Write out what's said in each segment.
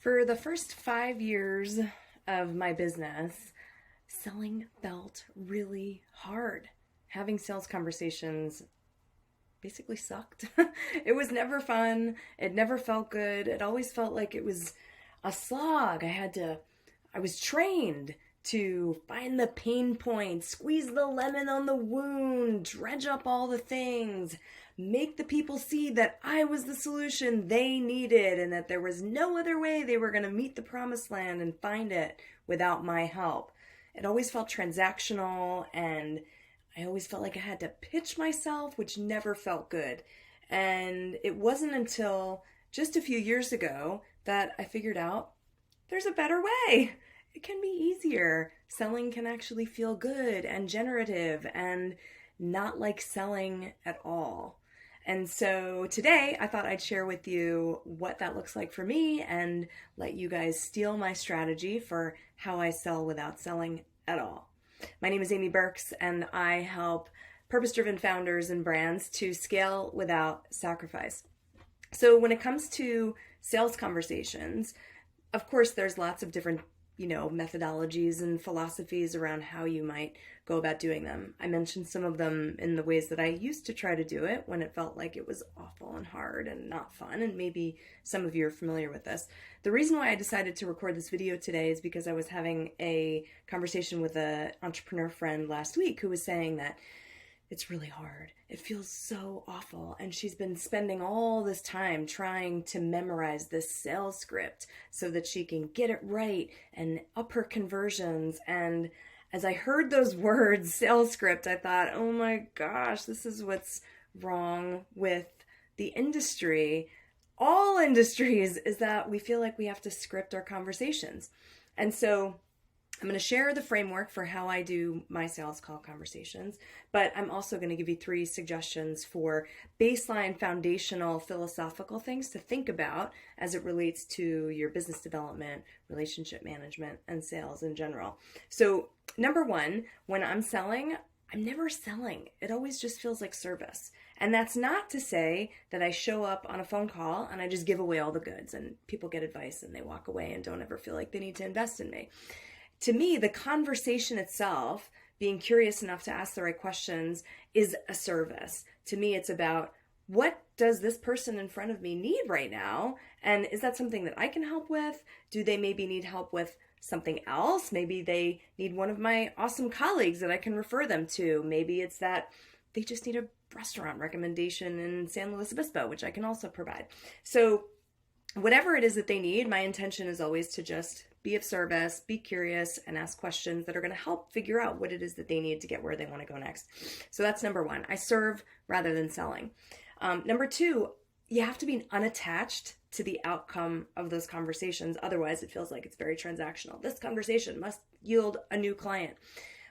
For the first 5 years of my business, selling felt really hard. Having sales conversations basically sucked. It was never fun. It never felt good. It always felt like it was a slog. I was trained to find the pain points, squeeze the lemon on the wound, dredge up all the things, make the people see that I was the solution they needed and that there was no other way they were going to meet the promised land and find it without my help. It always felt transactional, and I always felt like I had to pitch myself, which never felt good. And it wasn't until just a few years ago that I figured out there's a better way. It can be easier. Selling can actually feel good and generative and not like selling at all. And so today I thought I'd share with you what that looks like for me and let you guys steal my strategy for how I sell without selling at all. My name is Amy Burks, and I help purpose-driven founders and brands to scale without sacrifice. So when it comes to sales conversations, of course, there's lots of different methodologies and philosophies around how you might go about doing them. I mentioned some of them in the ways that I used to try to do it when it felt like it was awful and hard and not fun, and maybe some of you are familiar with this. The reason why I decided to record this video today is because I was having a conversation with an entrepreneur friend last week who was saying that it's really hard. It feels so awful. And she's been spending all this time trying to memorize this sales script so that she can get it right and up her conversions. And as I heard those words, sales script, I thought, oh my gosh, this is what's wrong with the industry. All industries is that we feel like we have to script our conversations. And so I'm going to share the framework for how I do my sales call conversations, but I'm also going to give you 3 suggestions for baseline, foundational, philosophical things to think about as it relates to your business development, relationship management, and sales in general. So number 1, when I'm selling, I'm never selling. It always just feels like service. And that's not to say that I show up on a phone call and I just give away all the goods and people get advice and they walk away and don't ever feel like they need to invest in me. To me, the conversation itself, being curious enough to ask the right questions, is a service. To me, it's about, what does this person in front of me need right now? And is that something that I can help with? Do they maybe need help with something else? Maybe they need one of my awesome colleagues that I can refer them to. Maybe it's that they just need a restaurant recommendation in San Luis Obispo, which I can also provide. So whatever it is that they need, my intention is always to just be of service, be curious, and ask questions that are going to help figure out what it is that they need to get where they want to go next. So that's number 1. I serve rather than selling. Number 2, you have to be unattached to the outcome of those conversations. Otherwise, it feels like it's very transactional. This conversation must yield a new client.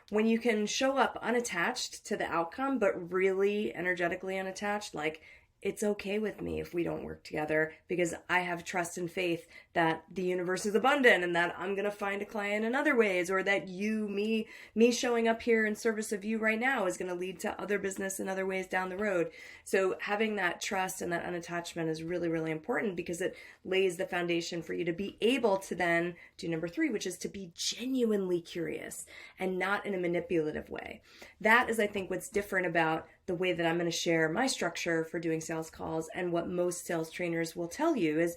When you can show up unattached to the outcome, but really energetically unattached, like, it's okay with me if we don't work together because I have trust and faith that the universe is abundant and that I'm going to find a client in other ways, or that me showing up here in service of you right now is going to lead to other business in other ways down the road. So having that trust and that unattachment is really, really important because it lays the foundation for you to be able to then do number 3, which is to be genuinely curious and not in a manipulative way. That is, I think, what's different about the way that I'm going to share my structure for doing sales calls, and what most sales trainers will tell you is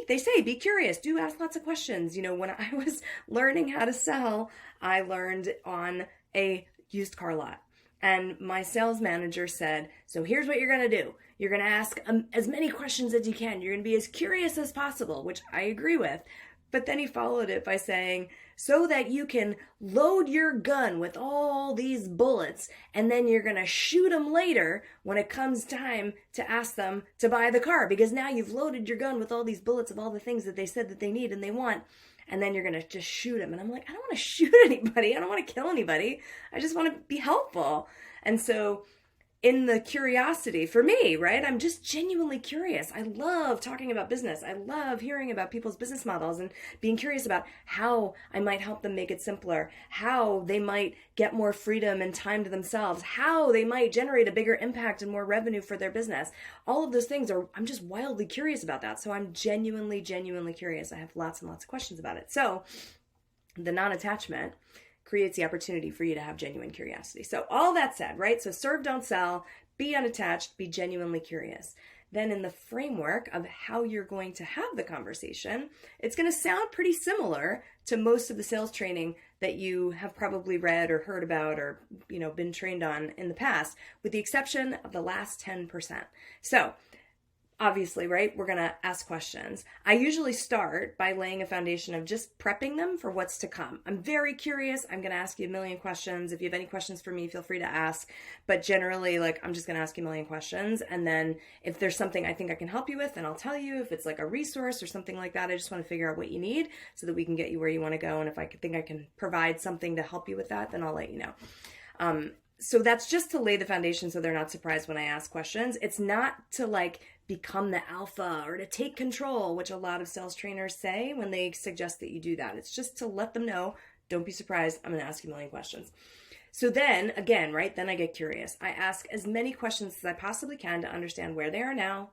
they say be curious, do ask lots of questions. When I was learning how to sell, I learned on a used car lot. And my sales manager said, so here's what you're going to do. You're going to ask as many questions as you can. You're going to be as curious as possible, which I agree with. But then he followed it by saying, so that you can load your gun with all these bullets, and then you're going to shoot them later when it comes time to ask them to buy the car, because now you've loaded your gun with all these bullets of all the things that they said that they need and they want, and then you're going to just shoot them. And I'm like, I don't want to shoot anybody. I don't want to kill anybody. I just want to be helpful. And so in the curiosity for me, right? I'm just genuinely curious. I love talking about business. I love hearing about people's business models and being curious about how I might help them make it simpler, how they might get more freedom and time to themselves, how they might generate a bigger impact and more revenue for their business. All of those things I'm just wildly curious about that. So I'm genuinely curious. I have lots and lots of questions about it. So the non-attachment creates the opportunity for you to have genuine curiosity. So all that said, right? So serve, don't sell, be unattached, be genuinely curious. Then in the framework of how you're going to have the conversation, it's going to sound pretty similar to most of the sales training that you have probably read or heard about or, been trained on in the past, with the exception of the last 10%. So obviously, right, we're going to ask questions. I usually start by laying a foundation of just prepping them for what's to come. I'm very curious. I'm going to ask you a million questions. If you have any questions for me, feel free to ask. But generally, I'm just going to ask you a million questions. And then if there's something I think I can help you with, then I'll tell you. If it's like a resource or something like that, I just want to figure out what you need so that we can get you where you want to go. And if I think I can provide something to help you with that, then I'll let you know. So that's just to lay the foundation so they're not surprised when I ask questions. It's not to become the alpha or to take control, which a lot of sales trainers say when they suggest that you do that. It's just to let them know, don't be surprised, I'm going to ask you a million questions. So then, again, right, then I get curious. I ask as many questions as I possibly can to understand where they are now,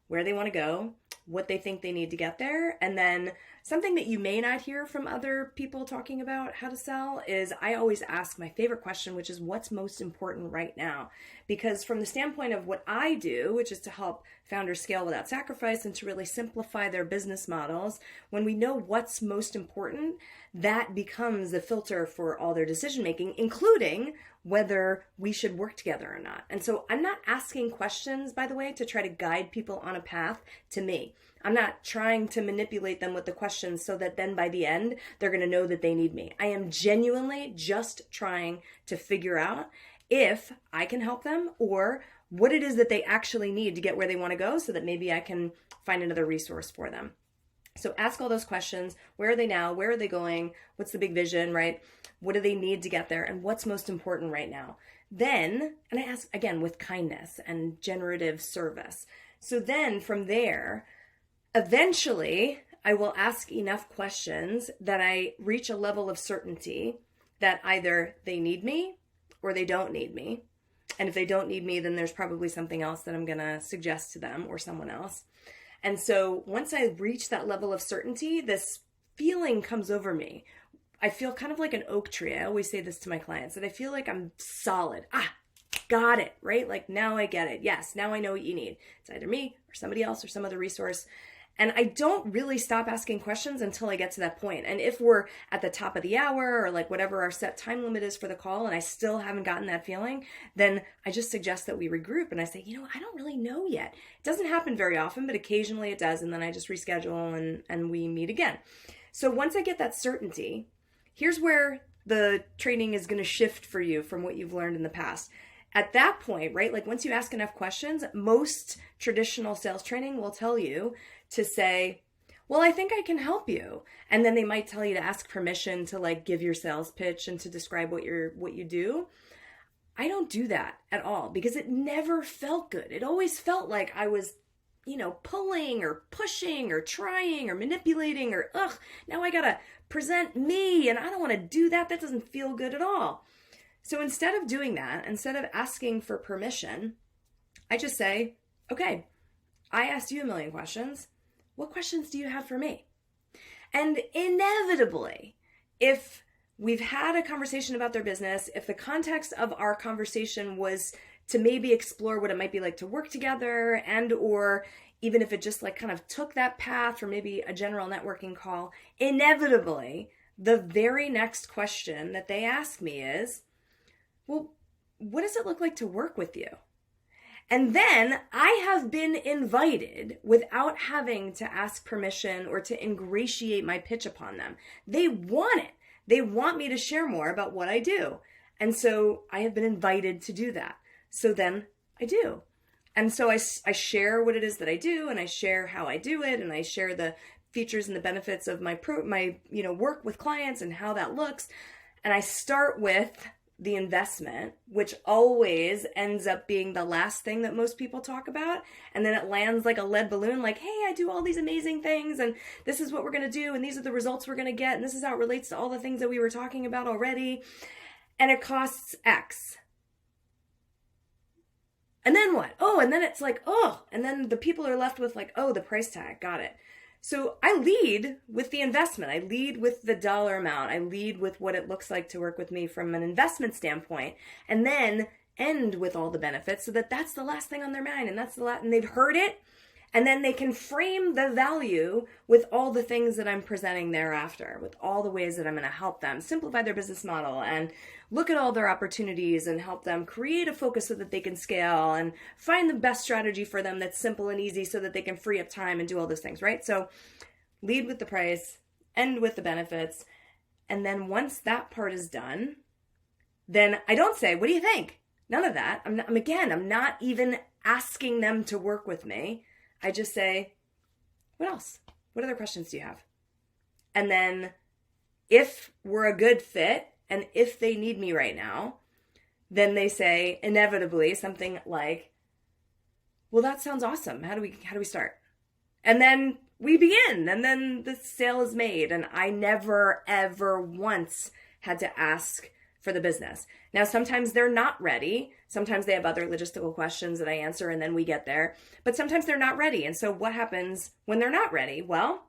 where they want to go, what they think they need to get there. And then something that you may not hear from other people talking about how to sell is I always ask my favorite question, which is what's most important right now? Because from the standpoint of what I do, which is to help founders scale without sacrifice and to really simplify their business models, when we know what's most important, that becomes the filter for all their decision making, including whether we should work together or not. And so I'm not asking questions, by the way, to try to guide people on a path to me. I'm not trying to manipulate them with the questions so that then by the end, they're going to know that they need me. I am genuinely just trying to figure out if I can help them or what it is that they actually need to get where they want to go so that maybe I can find another resource for them. So ask all those questions. Where are they now? Where are they going? What's the big vision, right? What do they need to get there? And what's most important right now? Then, and I ask again with kindness and generative service. So then from there, eventually I will ask enough questions that I reach a level of certainty that either they need me or they don't need me. And if they don't need me, then there's probably something else that I'm going to suggest to them or someone else. And so once I reach that level of certainty, this feeling comes over me. I feel kind of like an oak tree. I always say this to my clients, that I feel like I'm solid. Got it, right? Now I get it. Yes, now I know what you need. It's either me or somebody else or some other resource. And I don't really stop asking questions until I get to that point. And if we're at the top of the hour or whatever our set time limit is for the call and I still haven't gotten that feeling, then I just suggest that we regroup and I say, I don't really know yet. It doesn't happen very often, but occasionally it does. And then I just reschedule and we meet again. So once I get that certainty, here's where the training is going to shift for you from what you've learned in the past. At that point, right, once you ask enough questions, most traditional sales training will tell you to say, well, I think I can help you. And then they might tell you to ask permission to give your sales pitch and to describe what you do. I don't do that at all because it never felt good. It always felt like I was, pulling or pushing or trying or manipulating or, now I got to present me and I don't want to do that. That doesn't feel good at all. So instead of doing that, instead of asking for permission, I just say, okay, I asked you a million questions. What questions do you have for me? And inevitably, if we've had a conversation about their business, if the context of our conversation was to maybe explore what it might be like to work together and or even if it just kind of took that path or maybe a general networking call, inevitably, the very next question that they ask me is, well, what does it look like to work with you? And then I have been invited without having to ask permission or to ingratiate my pitch upon them. They want it. They want me to share more about what I do. And so I have been invited to do that. So then I do. And so I share what it is that I do and I share how I do it and I share the features and the benefits of my work with clients and how that looks. And I start with the investment, which always ends up being the last thing that most people talk about. And then it lands like a lead balloon, like, hey, I do all these amazing things and this is what we're going to do and these are the results we're going to get and this is how it relates to all the things that we were talking about already. And it costs X. And then what? Oh, and then it's like, oh, and then the people are left with like, oh, the price tag, got it. So I lead with the investment. I lead with the dollar amount. I lead with what it looks like to work with me from an investment standpoint, and then end with all the benefits so that that's the last thing on their mind, and that's the last, and they've heard it, and then they can frame the value with all the things that I'm presenting thereafter, with all the ways that I'm going to help them simplify their business model and look at all their opportunities and help them create a focus so that they can scale and find the best strategy for them that's simple and easy so that they can free up time and do all those things, right? So lead with the price, end with the benefits, and then once that part is done, then I don't say, what do you think? None of that. I'm not even asking them to work with me. I just say, what else? What other questions do you have? And then if we're a good fit and if they need me right now, then they say inevitably something like, well, that sounds awesome. How do we start? And then we begin, and then the sale is made. And I never, ever once had to ask for the business. Now, sometimes they're not ready. Sometimes they have other logistical questions that I answer and then we get there. But sometimes they're not ready. And so what happens when they're not ready? Well,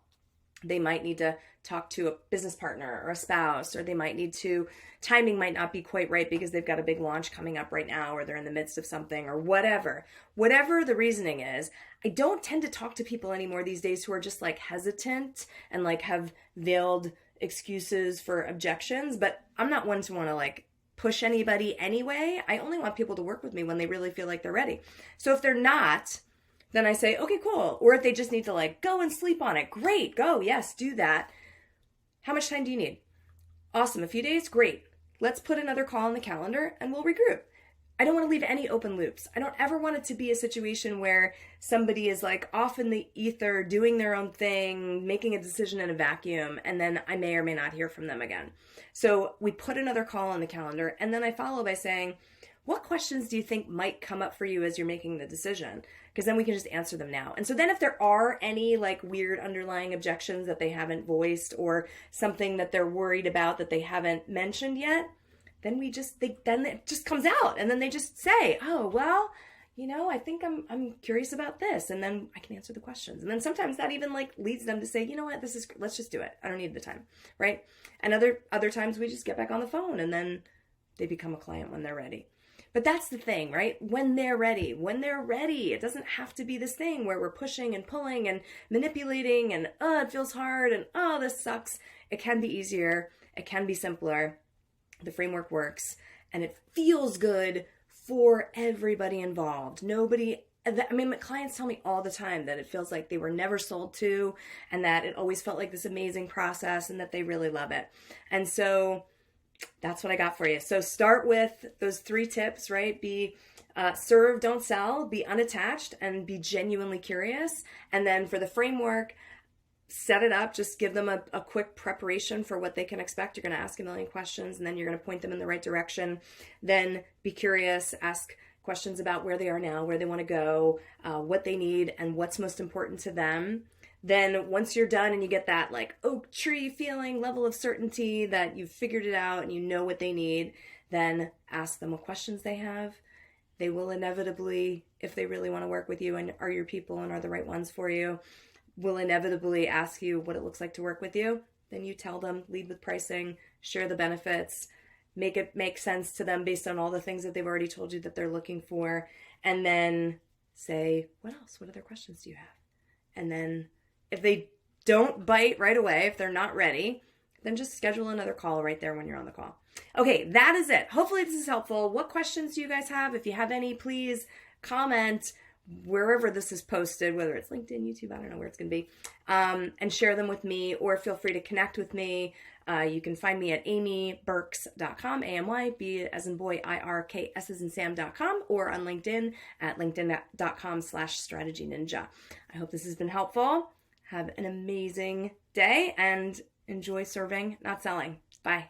they might need to talk to a business partner or a spouse, or they might need to, timing might not be quite right because they've got a big launch coming up right now, or they're in the midst of something, or whatever. Whatever the reasoning is, I don't tend to talk to people anymore these days who are just like hesitant and like have veiled excuses for objections, but I'm not one to want to like push anybody anyway. I only want people to work with me when they really feel like they're ready. So if they're not, then I say, okay, cool. Or if they just need to like go and sleep on it, great, go, yes, do that. How much time do you need? Awesome, a few days, great. Let's put another call on the calendar and we'll regroup. I don't want to leave any open loops. I don't ever want it to be a situation where somebody is like off in the ether, doing their own thing, making a decision in a vacuum, and then I may or may not hear from them again. So we put another call on the calendar, and then I follow by saying, what questions do you think might come up for you as you're making the decision? Because then we can just answer them now. And so then if there are any like weird underlying objections that they haven't voiced, or something that they're worried about that they haven't mentioned yet, then then it just comes out, and then they just say, oh, well, I think I'm curious about this. And then I can answer the questions. And then sometimes that even like leads them to say, you know what, let's just do it. I don't need the time. Right. And other times we just get back on the phone, and then they become a client when they're ready. But that's the thing, right? When they're ready, it doesn't have to be this thing where we're pushing and pulling and manipulating and, it feels hard and, this sucks. It can be easier. It can be simpler. The framework works, and it feels good for everybody involved. My clients tell me all the time that it feels like they were never sold to, and that it always felt like this amazing process, and that they really love it. And so that's what I got for you. So start with those 3 tips, right? Be serve, don't sell, be unattached, and be genuinely curious. And then for the framework, set it up, just give them a quick preparation for what they can expect. You're going to ask a million questions, and then you're going to point them in the right direction. Then be curious, ask questions about where they are now, where they want to go, what they need, and what's most important to them. Then once you're done and you get that like oak tree feeling, level of certainty that you've figured it out and you know what they need, then ask them what questions they have. They will inevitably, if they really want to work with you and are your people and are the right ones for you, will inevitably ask you what it looks like to work with you. Then you tell them, lead with pricing, share the benefits, make it make sense to them based on all the things that they've already told you that they're looking for. And then say, what else? What other questions do you have? And then if they don't bite right away, if they're not ready, then just schedule another call right there when you're on the call. Okay, that is it. Hopefully this is helpful. What questions do you guys have? If you have any, please comment wherever this is posted, whether it's LinkedIn, YouTube, I don't know where it's going to be, and share them with me, or feel free to connect with me. You can find me at amyburks.com, A-M-Y, B as in boy, I-R-K, S as in Sam.com, or on LinkedIn at linkedin.com/strategy ninja. I hope this has been helpful. Have an amazing day and enjoy serving, not selling. Bye.